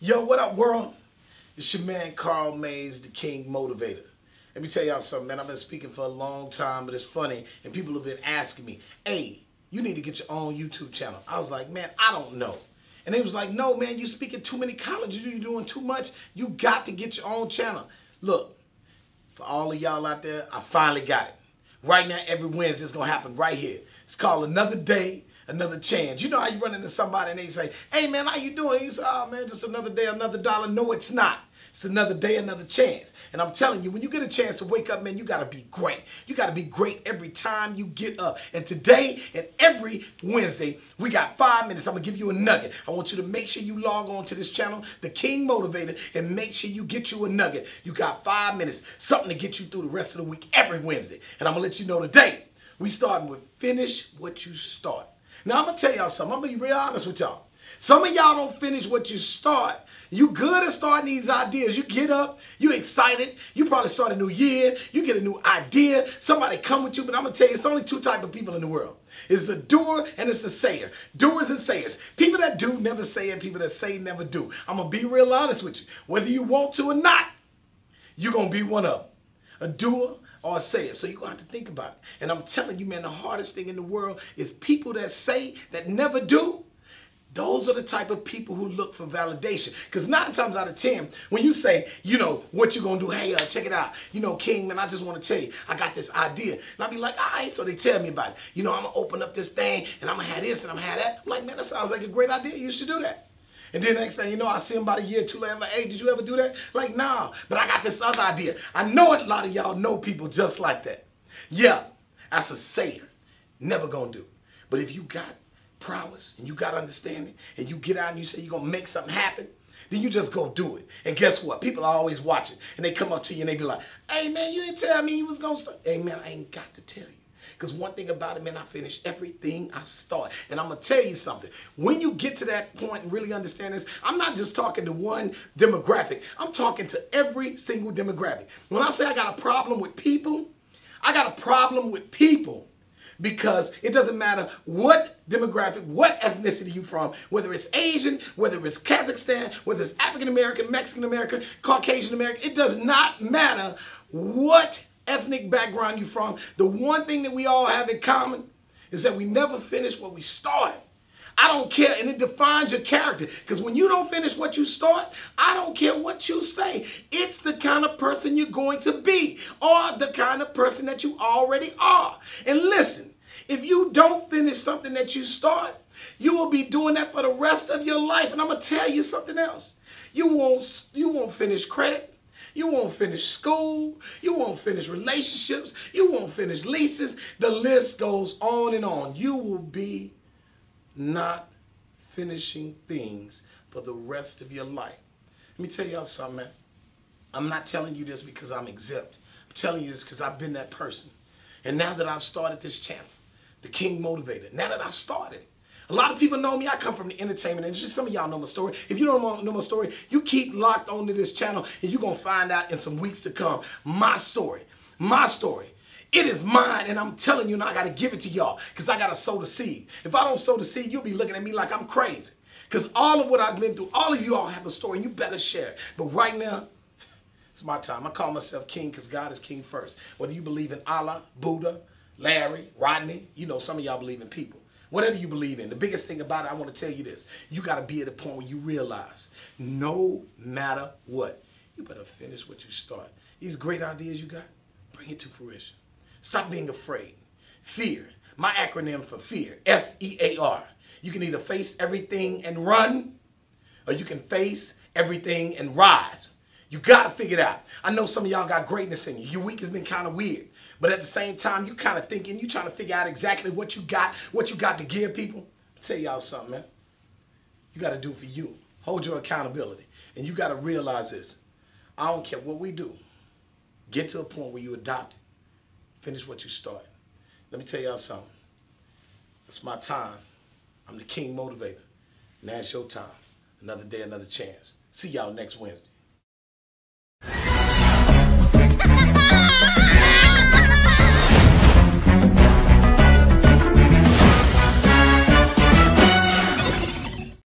Yo, what up, world? It's your man, Karl Mayes, the King Motivator. Let me tell y'all something, man. I've been speaking for a long time, but it's funny, and people have been asking me, hey, you need to get your own YouTube channel. I was like, man, I don't know. And they was like, no, man, you speak at too many colleges. You're doing too much. You got to get your own channel. Look, for all of y'all out there, I finally got it. Right now, every Wednesday, it's going to happen right here. It's called Another Day, Another Chance. You know how you run into somebody and they say, hey, man, how you doing? You say, oh, man, just another day, another dollar. No, it's not. It's another day, another chance. And I'm telling you, when you get a chance to wake up, man, you got to be great. You got to be great every time you get up. And today and every Wednesday, we got 5 minutes. I'm going to give you a nugget. I want you to make sure you log on to this channel, the King Motivator, and make sure you get you a nugget. You got 5 minutes, something to get you through the rest of the week every Wednesday. And I'm going to let you know today, we starting with finish what you start. Now, I'm going to tell y'all something. I'm going to be real honest with y'all. Some of y'all don't finish what you start. You good at starting these ideas. You get up, you excited. You probably start a new year. You get a new idea. Somebody come with you. But I'm going to tell you, it's only two types of people in the world. It's a doer and it's a sayer. Doers and sayers. People that do never say and people that say never do. I'm going to be real honest with you. Whether you want to or not, you're going to be one of them. A doer or a sayer. So you're going to have to think about it. And I'm telling you, man, the hardest thing in the world is people that say that never do. Those are the type of people who look for validation. Because 9 times out of 10, when you say, you know, what you going to do, hey, check it out. You know, King, man, I just want to tell you, I got this idea. And I'll be like, all right, so they tell me about it. You know, I'm going to open up this thing, and I'm going to have this, and I'm going to have that. I'm like, man, that sounds like a great idea. You should do that. And then next thing you know, I see them about a year or two later, like, hey, did you ever do that? Like, nah, but I got this other idea. I know a lot of y'all know people just like that. Yeah, that's a sayer. Never going to do. But if you got prowess and you got understanding and you get out and you say you're going to make something happen, then you just go do it. And guess what? People are always watching. And they come up to you and they be like, hey, man, you didn't tell me you was going to start. Hey, man, I ain't got to tell you. Because one thing about it, man, I finish everything I start. And I'm going to tell you something. When you get to that point and really understand this, I'm not just talking to one demographic. I'm talking to every single demographic. When I say I got a problem with people, I got a problem with people. Because it doesn't matter what demographic, what ethnicity you're from, whether it's Asian, whether it's Kazakhstan, whether it's African-American, Mexican-American, Caucasian-American, it does not matter what ethnic background you're from. The one thing that we all have in common is that we never finish what we started. I don't care, and it defines your character. Because when you don't finish what you start, I don't care what you say. It's the kind of person you're going to be, or the kind of person that you already are. And listen, if you don't finish something that you start, you will be doing that for the rest of your life. And I'm going to tell you something else. You won't finish credit. You won't finish school. You won't finish relationships. You won't finish leases. The list goes on and on. You will be not finishing things for the rest of your life. Let me tell y'all something, man. I'm not telling you this because I'm exempt. I'm telling you this because I've been that person. And now that I've started this channel, the King Motivator, now that I've started, a lot of people know me. I come from the entertainment industry. Some of y'all know my story. If you don't know my story, you keep locked onto this channel and you're going to find out in some weeks to come my story. My story. It is mine, and I'm telling you, and I got to give it to y'all because I got to sow the seed. If I don't sow the seed, you'll be looking at me like I'm crazy. Because all of what I've been through, all of you all have a story, and you better share it. But right now, it's my time. I call myself king because God is king first. Whether you believe in Allah, Buddha, Larry, Rodney, you know, some of y'all believe in people. Whatever you believe in, the biggest thing about it, I want to tell you this. You got to be at a point where you realize, no matter what, you better finish what you start. These great ideas you got, bring it to fruition. Stop being afraid. Fear. My acronym for fear, F-E-A-R. You can either face everything and run, or you can face everything and rise. You got to figure it out. I know some of y'all got greatness in you. Your week has been kind of weird. But at the same time, you kind of thinking, you trying to figure out exactly what you got to give people. I'll tell y'all something, man. You got to do it for you. Hold your accountability. And you got to realize this. I don't care what we do. Get to a point where you adopt it. Finish what you started. Let me tell y'all something. It's my time. I'm the King Motivator. Now it's your time. Another day, another chance. See y'all next Wednesday.